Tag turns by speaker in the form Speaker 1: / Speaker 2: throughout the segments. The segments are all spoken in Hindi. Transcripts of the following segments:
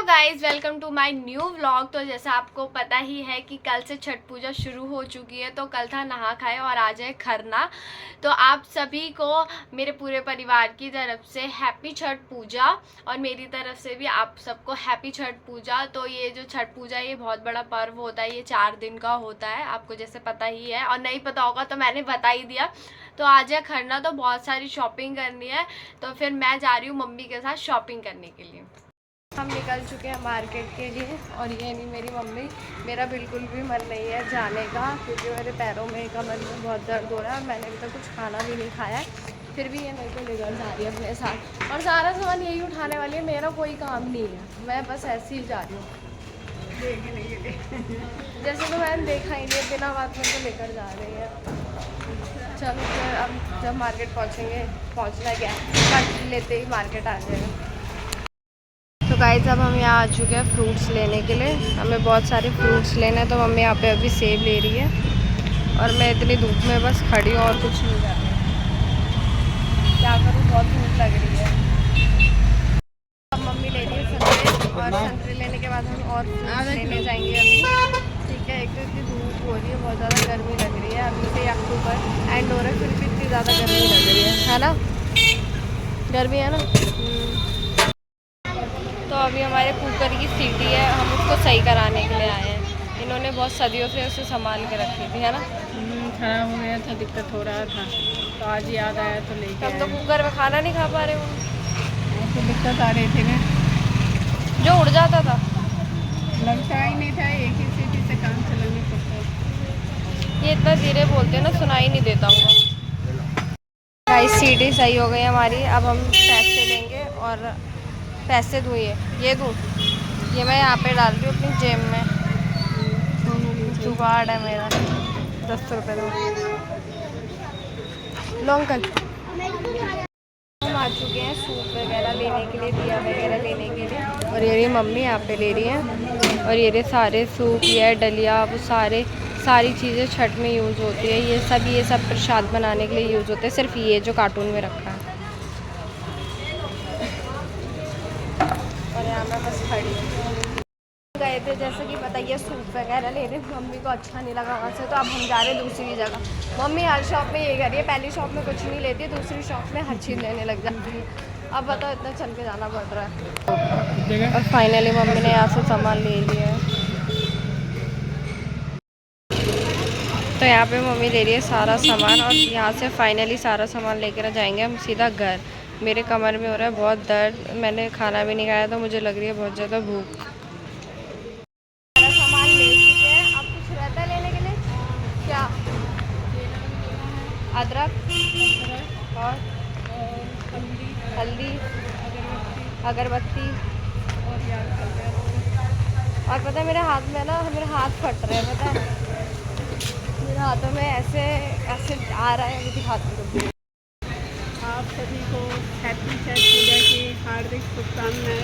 Speaker 1: Guys welcome to my new vlog. तो जैसा आपको पता ही है कि कल से छठ पूजा शुरू हो चुकी है। तो कल था नहा खाए और आज है खरना। तो आप सभी को मेरे पूरे परिवार की तरफ से हैप्पी छठ पूजा और मेरी तरफ से भी आप सबको हैप्पी छठ पूजा। तो ये जो छठ पूजा ये बहुत बड़ा पर्व होता है, ये 4 दिन का होता है, आपको जैसे पता ही है, और नहीं पता होगा तो मैंने बता ही दिया। तो आज है खरना, तो बहुत सारी शॉपिंग करनी है। तो फिर मैं जा रही हूँ मम्मी के साथ शॉपिंग करने के लिए। हम निकल चुके हैं मार्केट के लिए और ये नहीं मेरी मम्मी। मेरा बिल्कुल भी मन नहीं है जाने का क्योंकि मेरे पैरों में कमर में बहुत दर्द हो रहा है और मैंने अभी तक कुछ खाना भी नहीं खाया है। फिर भी ये मेरे को लेकर जा रही है अपने साथ और सारा सामान यही उठाने वाली है। मेरा कोई काम नहीं है, मैं बस ऐसे ही जा रही हूँ देखने के लिए। जैसे तो मैंने देखा ही नहीं, बिना बात में तो लेकर जा रही है। चलो फिर अब जब मार्केट पहुँचेंगे, पहुँचना क्या कट लेते ही मार्केट आ जाएगा। तो गाइस अब हम यहाँ आ चुके हैं फ्रूट्स लेने के लिए। हमें बहुत सारे फ्रूट्स लेने हैं। तो मम्मी यहाँ पे अभी सेब ले रही है और मैं इतनी धूप में बस खड़ी हूँ और कुछ नहीं कर रही। क्या करूँ, बहुत धूप लग रही है। अब मम्मी ले रही है संतरे और संतरे लेने के बाद हम और फ्रूट्स लेने जाएंगे अभी। ठीक है, एक तो इतनी धूप हो रही है, बहुत ज़्यादा गर्मी लग रही है। अभी से अक्टूबर एंड हो रहा है, फिर भी इतनी ज़्यादा गर्मी लग रही है ना, गर्मी है ना। तो अभी हमारे कुकर की सीटी है, हम उसको सही कराने के लिए आए हैं। इन्होंने बहुत सदियों से उसे संभाल के रखी थी, है ना।
Speaker 2: खराब हो गया था, दिक्कत हो रहा था, तो आज याद आया तो लेके
Speaker 1: हम तो कुकर में खाना नहीं खा पा रहे हो।
Speaker 2: तो दिक्कत आ रही थी ना,
Speaker 1: जो उड़ जाता था,
Speaker 2: लगता ही नहीं था। एक ही सीटी से काम चलाने पड़ता।
Speaker 1: ये इतना धीरे बोलते हैं ना, सुनाई नहीं देता होगा। गाइस सीटी सही हो गई हमारी। अब हम पैसे लेंगे और पैसे दूँ, ये दूँ, ये मैं यहाँ पे डाल रही हूँ अपनी जेब में। जुगाड़ है मेरा। 10 रुपये दो लो अंकल। हम आ चुके हैं सूप वगैरह लेने के लिए, दिया वगैरह लेने के लिए। और ये मम्मी यहाँ पे ले रही हैं। और ये सारे सूप, ये डलिया, वो सारी चीज़ें छठ में यूज़ होती है। ये सब प्रसाद बनाने के लिए यूज़ होते हैं। सिर्फ ये जो कार्टून में रखा है। और यहाँ मैं बस खड़ी गए थे, जैसे कि बताइए सूप वगैरह लेने। मम्मी को अच्छा नहीं लगा वहाँ से, तो अब हम जा रहे हैं दूसरी जगह। मम्मी हर शॉप में ये कर रही है, पहली शॉप में कुछ नहीं लेती, दूसरी शॉप में हर चीज़ लेने लग जाती है। अब बताओ, इतना चल के जाना पड़ रहा है। और फाइनली मम्मी ने यहाँ से सामान ले लिया है। तो यहाँ पे मम्मी ले रही है सारा सामान और यहाँ से फाइनली सारा सामान लेकर जाएंगे हम सीधा घर। मेरे कमर में हो रहा है बहुत दर्द, मैंने खाना भी नहीं खाया तो मुझे लग रही है बहुत ज़्यादा भूख। सारा सामान ले चुके हैं, अब कुछ रहता है लेने के लिए क्या? अदरक और हल्दी, अगरबत्ती और पता है मेरे हाथ में ना, मेरे हाथ फट रहे हैं, पता है मेरे हाथों में ऐसे आ रहा है। अभी दिखाती हूँ।
Speaker 2: आप सभी को हैप्पी छठ पूजा की हार्दिक शुभकामनाएं दे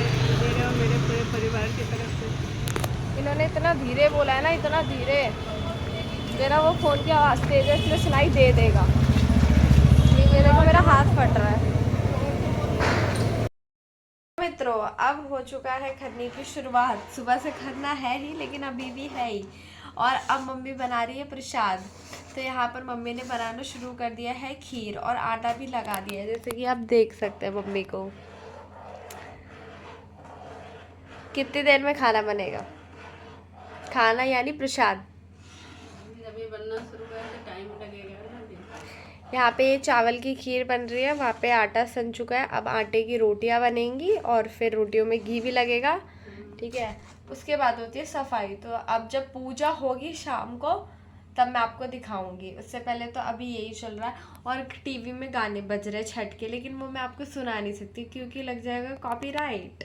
Speaker 2: रहे हो मेरे पूरे परिवार की तरफ से।
Speaker 1: इन्होंने इतना धीरे बोला है ना, इतना धीरे। मेरा वो फ़ोन की आवाज़ तेज है, इसलिए सुनाई दे देगा। मेरा हाथ फट रहा है। मित्रों, अब हो चुका है खरने की शुरुआत। सुबह से खरना है ही, लेकिन अभी भी है ही। और अब मम्मी बना रही है प्रसाद। तो यहाँ पर मम्मी ने बनाना शुरू कर दिया है खीर और आटा भी लगा दिया है, जैसे कि आप देख सकते हैं मम्मी को। कितनी देर में खाना बनेगा? खाना यानी प्रसाद
Speaker 2: अभी बनना शुरू है तो टाइम लगेगा।
Speaker 1: यहाँ पे चावल की खीर बन रही है, वहाँ पे आटा सन चुका है। अब आटे की रोटियाँ बनेंगी और फिर रोटियों में घी भी लगेगा। ठीक है, उसके बाद होती है सफाई। तो अब जब पूजा होगी शाम को तब मैं आपको दिखाऊंगी। उससे पहले तो अभी यही चल रहा है और टीवी में गाने बज रहे हैं छठ के, लेकिन वो मैं आपको सुना नहीं सकती क्योंकि लग जाएगा कॉपीराइट।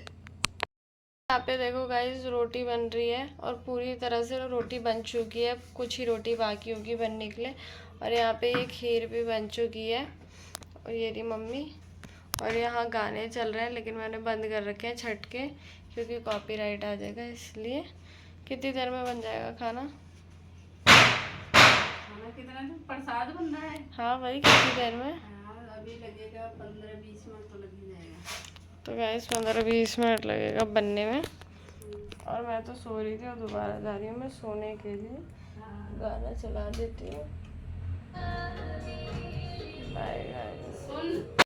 Speaker 1: यहाँ पे देखो गाइस, रोटी बन रही है और पूरी तरह से रोटी बन चुकी है, कुछ ही रोटी बाकी होगी बनने के लिए। और यहाँ पे ये खीर भी बन चुकी है। और ये रही मम्मी। और यहाँ गाने चल रहे हैं, लेकिन मैंने बंद कर रखे हैं छठ के क्योंकि कॉपीराइट आ जाएगा, इसलिए। कितनी देर में बन जाएगा खाना?
Speaker 2: कितना प्रसाद बन रहा है?
Speaker 1: हाँ वही, कितनी देर में?
Speaker 2: अभी लगेगा 15-20 मिनट तो लग ही जाएगा।
Speaker 1: तो गाइस 15-20 मिनट लगेगा बनने में। और मैं तो सो रही थी और दोबारा जा रही हूँ मैं सोने के लिए। गाना चला देती हूँ। Bye guys.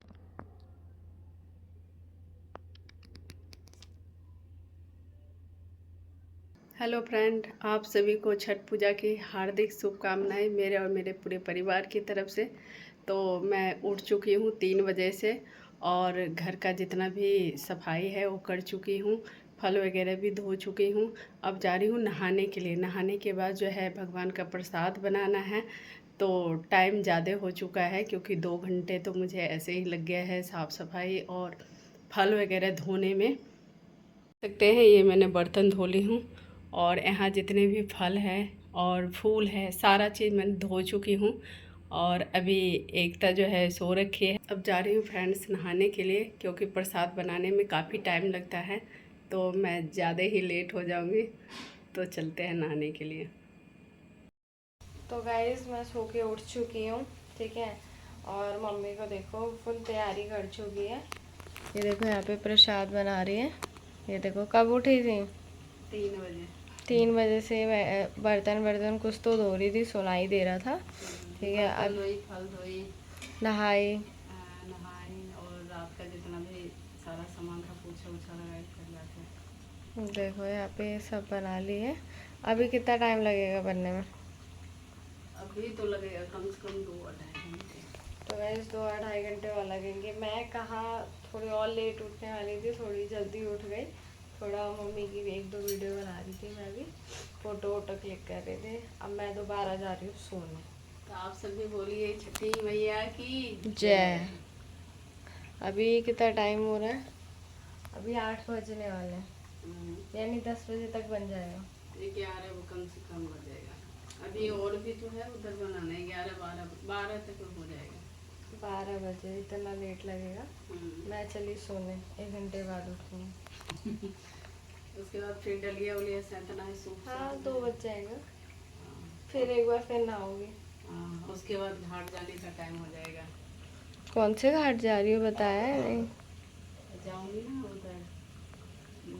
Speaker 2: हेलो फ्रेंड, आप सभी को छठ पूजा की हार्दिक शुभकामनाएं मेरे और मेरे पूरे परिवार की तरफ से। तो मैं उठ चुकी हूँ 3 बजे से और घर का जितना भी सफाई है वो कर चुकी हूँ। फल वगैरह भी धो चुकी हूँ। अब जा रही हूँ नहाने के लिए। नहाने के बाद जो है भगवान का प्रसाद बनाना है। तो टाइम ज़्यादा हो चुका है क्योंकि 2 घंटे तो मुझे ऐसे ही लग गया है साफ़ सफाई और फल वगैरह धोने में। सकते हैं ये मैंने बर्तन धो ली हूँ और यहाँ जितने भी फल हैं और फूल है सारा चीज़ मैंने धो चुकी हूँ। और अभी एकता जो है सो रखी है। अब जा रही हूँ फ्रेंड्स नहाने के लिए क्योंकि प्रसाद बनाने में काफ़ी टाइम लगता है तो मैं ज़्यादा ही लेट हो जाऊँगी। तो चलते हैं नहाने के लिए।
Speaker 1: तो गाइस मैं सो के उठ चुकी हूँ, ठीक है। और मम्मी को देखो फुल तैयारी कर चुकी है। ये देखो यहाँ पे प्रसाद बना रही है। ये देखो कब उठी थी?
Speaker 2: 3 बजे।
Speaker 1: 3 बजे से मैं बर्तन कुछ तो धो रही थी, सुनाई दे रहा था, ठीक है। अब
Speaker 2: फल धोई,
Speaker 1: नहाई
Speaker 2: और रात का जितना भी सारा सामान था पोछा वोछा लगाए कर लाते।
Speaker 1: देखो यहाँ पे सब बना ली है। अभी कितना टाइम लगेगा बनने में?
Speaker 2: अभी तो लगेगा कम से कम 2-2.5 घंटे।
Speaker 1: तो वैसे 2-2.5 घंटे और लगेंगे। मैं कहाँ थोड़ी और लेट उठने वाली थी, थोड़ी जल्दी उठ गई। थोड़ा मम्मी की 1-2 वीडियो बना रही थी, मैं भी फ़ोटो वोटो क्लिक कर रहे थे। अब मैं दोबारा जा रही हूँ सोने।
Speaker 2: तो आप सभी बोलिए छठी मैया की
Speaker 1: जय। अभी कितना टाइम हो रहा है? अभी 8 बजने वाले हैं, यानी 10 बजे तक बन जाएगा।
Speaker 2: 11 वो कम से कम हो जाएगा। अभी और भी जो है उधर बनाना है 11-12 तक हो जाएगा।
Speaker 1: 12 बजे इतना लेट लगेगा। मैं चली सोने, 1 घंटे बाद उठूँगी।
Speaker 2: उसके बाद फिर डलिया उलिया सैंतना है सूप।
Speaker 1: हाँ 2 बज जाएगा। फिर एक बार फिर नहाऊंगी।
Speaker 2: उसके बाद घाट जाने का टाइम हो जाएगा।
Speaker 1: कौन से घाट जा रही हो बताया है नहीं?
Speaker 2: जाऊंगी ना उधर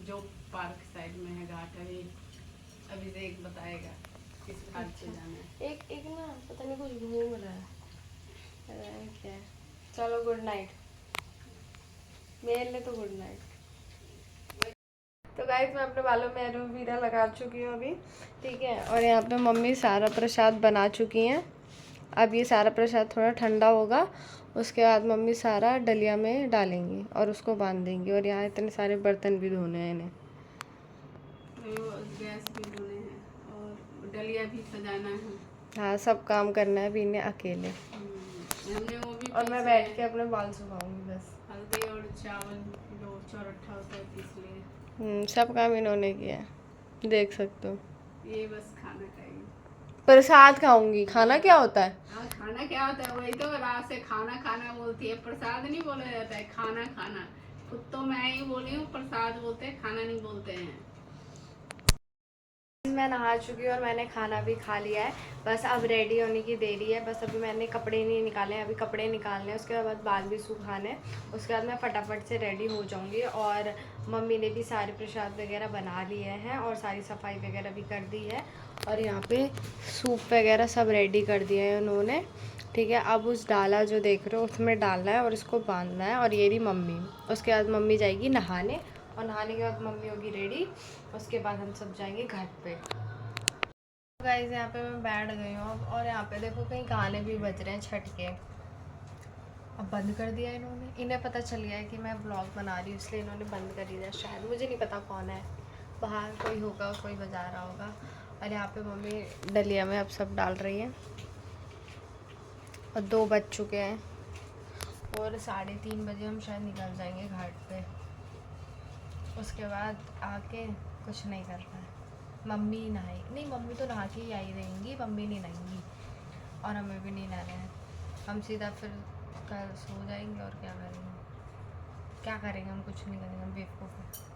Speaker 2: जो पार्क साइड में है घाट। अभी देख बताएगा किस घाट से जाना है।
Speaker 1: एक ना पता नहीं कुछ घूम रहा है, पता नहीं क्या है। चलो गुड नाइट। मेरे लिए तो गुड नाइट। तो गाइस मैं अपने बालों में एलोवेरा लगा चुकी हूँ अभी, ठीक है। और यहाँ पे मम्मी सारा प्रसाद बना चुकी हैं। अब ये सारा प्रसाद थोड़ा ठंडा होगा, उसके बाद मम्मी सारा डलिया में डालेंगी और उसको बांध देंगी। और यहाँ इतने सारे बर्तन भी धोने हैं इन्हें।
Speaker 2: गैस भी धोने हैं और डलिया भी सजाना है।
Speaker 1: हाँ सब काम करना है अभी इन्हें अकेले।
Speaker 2: हमने वो भी
Speaker 1: और मैं बैठ के अपने बाल सुखाऊंगी बस।
Speaker 2: हल्दी और चावल जो चौरठा होता है पीस लिए।
Speaker 1: सब काम इन्होंने किया है, देख सकते हो।
Speaker 2: ये बस खाना खाएगी।
Speaker 1: प्रसाद खाऊंगी। खाना क्या होता है?
Speaker 2: हाँ खाना क्या होता है वही तो रात से खाना खाना बोलती है। प्रसाद नहीं बोला जाता है, खाना खाना। खुद तो मैं ही बोली हूँ प्रसाद बोलते हैं, खाना नहीं बोलते हैं।
Speaker 1: मैं नहा चुकी हूँ और मैंने खाना भी खा लिया है। बस अब रेडी होने की देरी है। बस अभी मैंने कपड़े नहीं निकाले हैं, अभी कपड़े निकालने हैं, उसके बाद बाल भी सुखाने हैं। उसके बाद मैं फटाफट से रेडी हो जाऊँगी। और मम्मी ने भी सारे प्रसाद वगैरह बना लिए हैं और सारी सफाई वगैरह भी कर दी है। और यहाँ पे सूप वगैरह सब रेडी कर दिया है उन्होंने, ठीक है। अब उस डाला जो देख रहे हो उसमें डालना है और इसको बांधना है। और ये रही मम्मी। उसके बाद मम्मी जाएगी नहाने और नहाने के बाद मम्मी होगी रेडी। उसके बाद हम सब जाएंगे घर पे। गाइस यहाँ पे मैं बैठ गई हूँ अब। और यहाँ पे देखो कहीं गाने भी बज रहे हैं छठ के। अब बंद कर दिया इन्होंने। इन्हें पता चल गया है कि मैं ब्लॉग बना रही हूँ, इसलिए इन्होंने बंद कर दिया शायद। मुझे नहीं पता कौन है, बाहर कोई होगा, कोई बजा रहा होगा। और यहाँ पे मम्मी डलिया में अब सब डाल रही है। और 2 बज चुके हैं और 3:30 बजे हम शायद निकल जाएंगे घाट पे। उसके बाद आके कुछ नहीं करना है। मम्मी नहाई नहीं, मम्मी तो नहा के ही आई रहेंगी, मम्मी नहीं नहाएंगी और हमें भी नहीं नहाना है। हम सीधा फिर कल सो जाएंगे। और क्या करेंगे हम कुछ नहीं करेंगे, हम बेवकूफ़ हैं।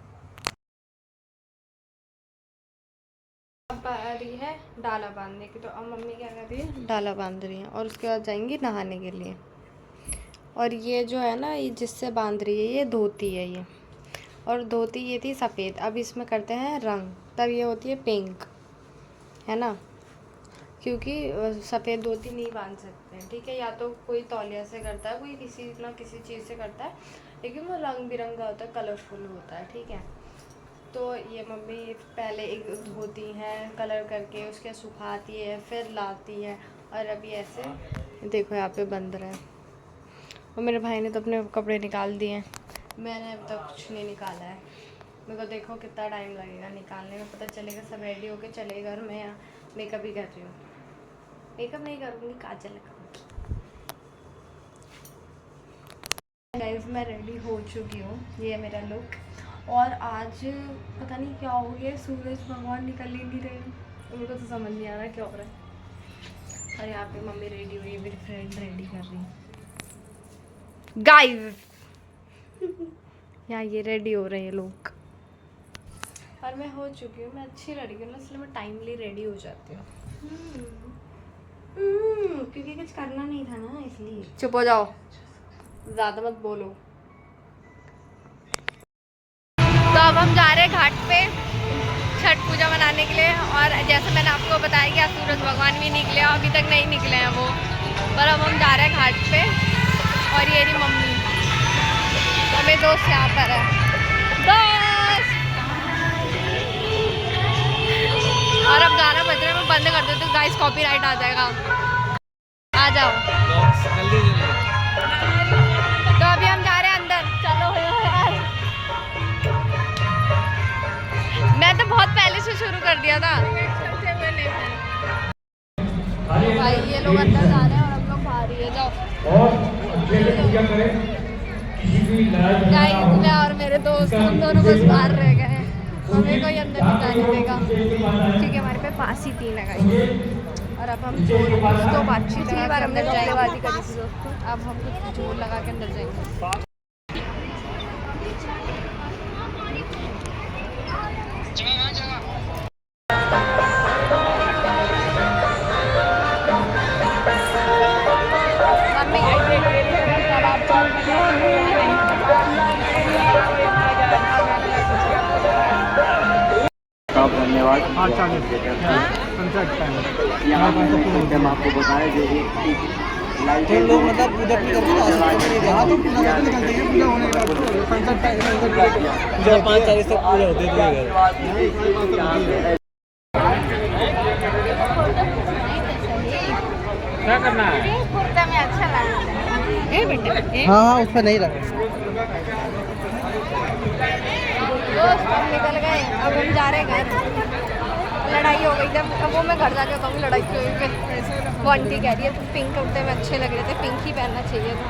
Speaker 1: अब आ रही है डाला बांधने की, तो अब मम्मी क्या कर रही है, डाला बांध रही है। और उसके बाद जाएंगी नहाने के लिए। और ये जो है ना, ये जिससे बांध रही है ये धोती है ये। और धोती ये थी सफ़ेद। अब इसमें करते हैं रंग, तब ये होती है पिंक, है ना, क्योंकि सफ़ेद धोती नहीं बांध सकते हैं, ठीक है। या तो कोई तौलिया से करता है, कोई किसी ना किसी चीज़ से करता है, लेकिन वो रंग बिरंगा होता है, कलरफुल होता है, ठीक है। तो ये मम्मी पहले एक धोती हैं कलर करके, उसके सुखाती है, फिर लाती है, और अभी ऐसे देखो यहाँ पे बंद रहा है। और मेरे भाई ने तो अपने कपड़े निकाल दिए हैं, मैंने अभी तक कुछ नहीं निकाला है। मेरे को देखो कितना टाइम लगेगा निकालने में, पता चलेगा सब रेडी होके चले घर में, या मेकअप ही कर रही हूँ। मेकअप नहीं करूँगी, काजल लगाऊंगी। गाइस मैं रेडी हो चुकी हूँ, ये है मेरा लुक। और आज पता नहीं क्या हो गया, सूरज भगवान निकल ही नहीं रहे, मेरे को तो समझ नहीं आ रहा क्या हो रहा है। और यहाँ पे मम्मी रेडी हुई है, मेरी फ्रेंड रेडी कर रही है गाइस। यहाँ ये रेडी हो रहे हैं लोग, और मैं हो चुकी हूँ, मैं अच्छी लड़की हूँ ना, इसलिए मैं टाइमली रेडी हो जाती हूँ। क्योंकि कुछ करना नहीं था ना, इसलिए। चुप हो जाओ, ज़्यादा मत बोलो। तो अब हम जा रहे हैं घाट पे छठ पूजा मनाने के लिए, और जैसे मैंने आपको बताया कि आज सूरज भगवान भी निकले, अभी तक नहीं निकले हैं वो, पर अब हम जा रहे हैं घाट पे। और ये रही मम्मी, और मेरे दोस्त यहाँ पर है बस। और अब गाना बज रहा है, मैं बंद कर देती हूँ गाइस, कॉपीराइट आ जाएगा। आ जाओ। तो अभी हम जा रहे हैं अंदर, चलो यार। मैं तो बहुत पहले से शुरू कर दिया था भाई। ये लोग अंदर जा रहे हैं और हम लोग बाहर ही है, जाओ। गाइस मैं और मेरे दोस्त हम दोनों बस बाहर रह गए हैं, हमें कोई अंदर नहीं जाने देगा, क्योंकि हमारे पे पास ही 3 है गाइस। और अब हम तो बातचीत ही बार अंदर जाएबाजी करी थी दोस्तों, अब हम कुछ जोर लगा के अंदर जाएंगे।
Speaker 3: धन्यवाद। यहाँ हम आपको बताएं जो तो लोग मतलब पूजा भी करते हैं, तो पूजा करते हैं, पूजा होने के बाद सनसेट टाइम जब 5:40 तक पूजा होती है। क्या करना है? कुर्ता में अच्छा लगता है। हाँ हाँ, उस पर नहीं रखा।
Speaker 1: दोस्त हम निकल गए, अब हम जा रहे हैं घर। लड़ाई हो गई थी, अब वो मैं घर जाके कहूँगी लड़ाई क्यों हुई। फिर वो आंटी कह रही है तुम पिंक कुर्ते में अच्छे लग रहे थे, पिंक ही पहनना चाहिए था।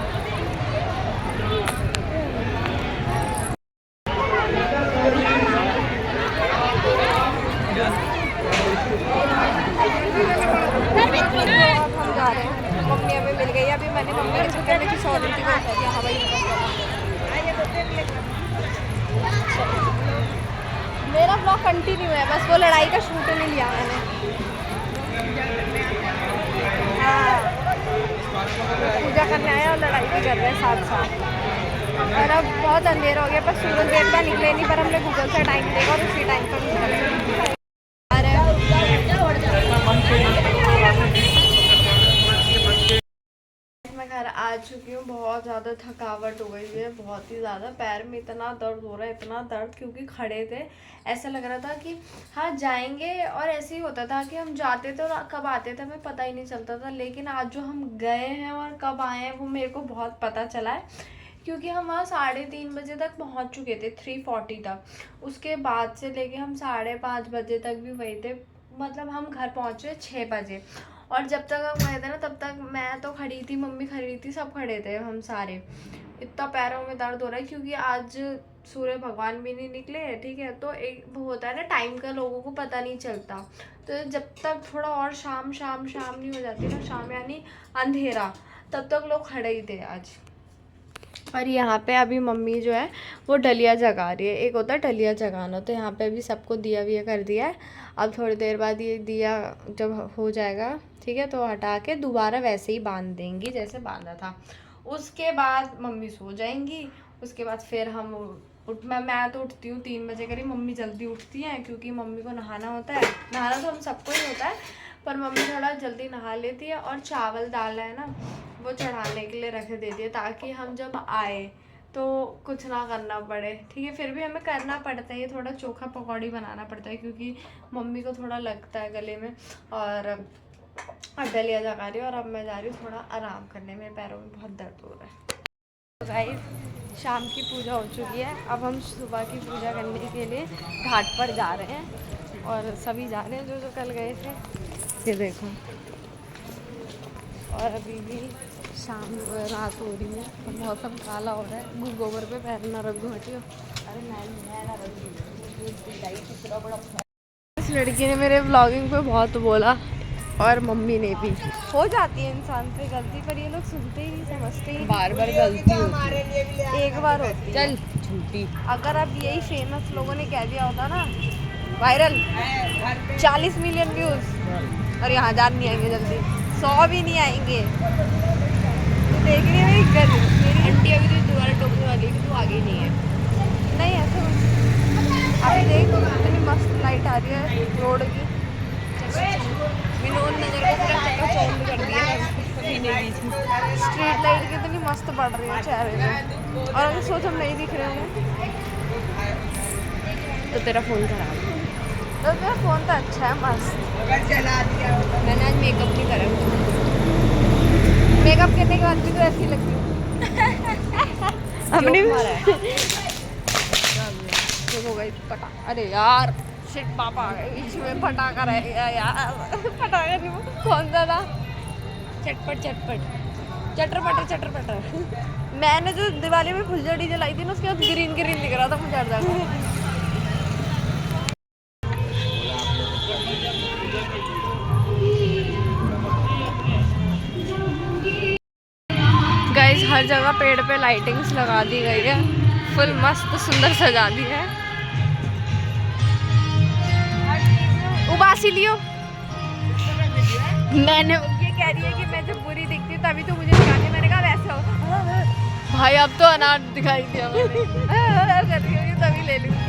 Speaker 1: अब हम जा रहे हैं, मम्मी हमें मिल गई। अभी मैंने मम्मी के चक्कर में किसी और आंटी को कह दिया, हाँ भाई मेरा ब्लॉग कंटिन्यू है, बस वो लड़ाई का शूट नहीं लिया मैंने। हाँ पूजा करने आए और लड़ाई भी कर रहे हैं साथ साथ। और अब बहुत अंधेरा हो गया, पर सूरज देवता निकले नहीं, पर हमने गूगल से टाइम देखा और उसी टाइम पर निकले। मैं घर आ चुकी हूँ, बहुत ज़्यादा थकावट हो गई है, बहुत ही ज़्यादा। पैर में इतना दर्द हो रहा है, इतना दर्द, क्योंकि खड़े थे, ऐसा लग रहा था कि हाँ जाएंगे, और ऐसे ही होता था कि हम जाते थे और कब आते थे हमें पता ही नहीं चलता था। लेकिन आज जो हम गए हैं और कब आए हैं वो मेरे को बहुत पता चला है, क्योंकि हम वहाँ 3:30 बजे तक पहुँच चुके थे, 3:40 तक। उसके बाद से लेके हम 5:30 बजे तक भी वही थे, मतलब हम घर पहुँचे 6 बजे। और जब तक हम गए थे ना, तब तक मैं तो खड़ी थी, मम्मी खड़ी थी, सब खड़े थे हम सारे। इतना पैरों में दर्द हो रहा है, क्योंकि आज सूर्य भगवान भी नहीं निकले, ठीक है। तो एक वो होता है ना, टाइम का लोगों को पता नहीं चलता। तो जब तक थोड़ा और शाम नहीं हो जाती ना, शाम यानी अंधेरा, तब तक लोग खड़े ही थे आज। और यहाँ पे अभी मम्मी जो है वो डलिया जगा रही है। एक होता है डलिया जगाना, तो यहाँ पे अभी सबको दिया विया कर दिया है। अब थोड़ी देर बाद ये दिया जब हो जाएगा, ठीक है, तो हटा के दोबारा वैसे ही बांध देंगी जैसे बांधा था। उसके बाद मम्मी सो जाएंगी, उसके बाद फिर हम मैं तो उठती हूँ 3 बजे करीब। मम्मी जल्दी उठती हैं क्योंकि मम्मी को नहाना होता है। नहाना तो हम सबको ही होता है, पर मम्मी थोड़ा जल्दी नहा लेती है। और चावल दाल है ना, वो चढ़ाने के लिए रख देती है ताकि हम जब आए तो कुछ ना करना पड़े। ठीक है, फिर भी हमें करना पड़ता है, ये थोड़ा चोखा पकौड़ी बनाना पड़ता है क्योंकि मम्मी को थोड़ा लगता है गले में। और डलिया जगा रही है और अब मैं जा रही हूँ थोड़ा आराम करने, मेरे पैरों में बहुत दर्द हो रहा है। तो गाइस, शाम की पूजा हो चुकी है, अब हम सुबह की पूजा करने के लिए घाट पर जा रहे हैं। और सभी जा रहे हैं जो जो कल गए थे, ये देखो। और अभी भी शाम रात हो रही है और मौसम काला हो रहा है। गोबर पे पैर ना रख दो, हटियो। अरे मैं ना रख दूँ। इस लड़की ने मेरे व्लॉगिंग पे बहुत बोला और मम्मी ने भी। हो जाती है इंसान पे गलती, पर ये लोग सुनते ही नहीं, समझते ही।
Speaker 2: बार बार गलती होती है।
Speaker 1: एक बार होती है।
Speaker 2: चल झूठी।
Speaker 1: अगर अब यही फेमस लोगों ने कह दिया होता ना, वायरल 40 मिलियन व्यूज, और यहाँ 1000 नहीं आएंगे, जल्दी 100 भी नहीं आएंगे। तो देख रही है मेरी
Speaker 2: आंटी अभी तो दोबारा टोकने वाली है, तू आगे नहीं है।
Speaker 1: नहीं ऐसे अभी देख कितनी मस्त लाइट आ रही है रोड की।
Speaker 2: विनोद नगर को पूरा चकाचौंध कर दिया है महीने बीच में।
Speaker 1: स्ट्रीट लाइट कितनी मस्त पड़ रही है चेहरे पे, और अगर सोच हम नहीं दिख रहे होंगे
Speaker 2: तो तेरा फोन खराब है।
Speaker 1: तो मेरा फ़ोन तो अच्छा है, मस्त।
Speaker 2: मैंने आज मेकअप नहीं करा।
Speaker 1: मेकअप करने के बाद भी तो ऐसी लगती हूँ अपनी। देखो गई पटा, अरे यार शिट, पापा आ गए बीच में, पटाखा रह गया यार। पटाखा नहीं, वो कौन सा था?
Speaker 2: चटपट चटपट चटर पटर चटर पटर।
Speaker 1: मैंने जो दिवाली में फुलझड़ी जलाई थी ना, उसके बाद ग्रीन ग्रीन दिख रहा था मुझे हर जगह। गाइस, हर जगह पेड़ पे लाइटिंग्स लगा दी गई है, फुल मस्त सुंदर सजा दी है। उबासी लियो। मैंने ये कह रही है कि मैं जब बुरी दिखती हूँ तभी तो मुझे दिखाती, मैंने कहा वैसे हो भाई, अब तो अनार दिखाई दिया मैंने। तभी ले लूँगी।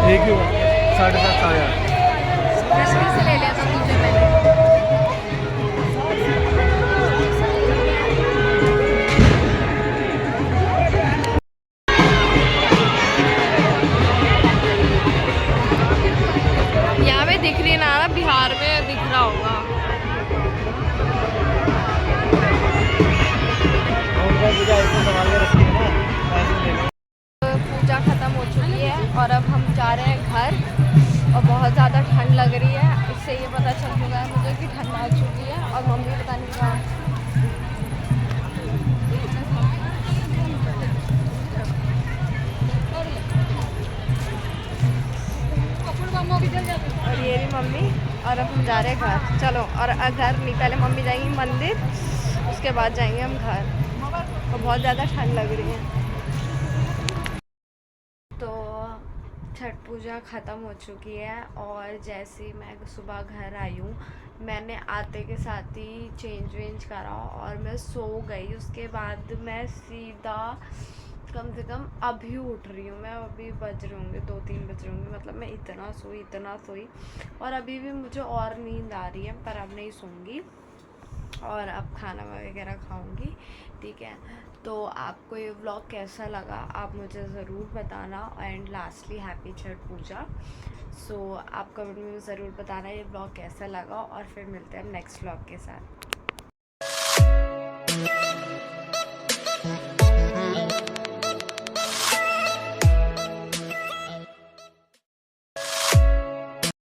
Speaker 3: एक ही 7:30 आया।
Speaker 1: से ले लिया था तुझे मैंने। यहाँ पे दिख रही है ना, बिहार में दिख रहा होगा। पूजा खत्म हो चुकी है और अब हम जा रहे हैं घर, और बहुत ज़्यादा ठंड लग रही है। इससे ये पता चल चुका है मुझे कि ठंड आ चुकी है, और मम्मी पता नहीं कहाँ है। और ये भी मम्मी, और अब हम जा रहे हैं घर। चलो, और घर नहीं, पहले मम्मी जाएंगी मंदिर, उसके बाद जाएंगे हम घर। और बहुत ज़्यादा ठंड लग रही है। तो छठ पूजा ख़त्म हो चुकी है, और जैसे ही मैं सुबह घर आई हूँ, मैंने आते के साथ ही चेंज वेंज करा और मैं सो गई। उसके बाद मैं सीधा कम से कम अभी उठ रही हूँ मैं। अभी बज रहे होंगे 2-3 बज रहे होंगे, मतलब मैं इतना सोई, और अभी भी मुझे और नींद आ रही है, पर अब नहीं सोऊंगी। और अब खाना वगैरह खाऊंगी, ठीक है। तो आपको ये व्लॉग कैसा लगा आप मुझे ज़रूर बताना, एंड लास्टली हैप्पी छठ पूजा। सो आप कमेंट में ज़रूर बताना ये व्लॉग कैसा लगा, और फिर मिलते हैं हम नेक्स्ट व्लॉग के साथ।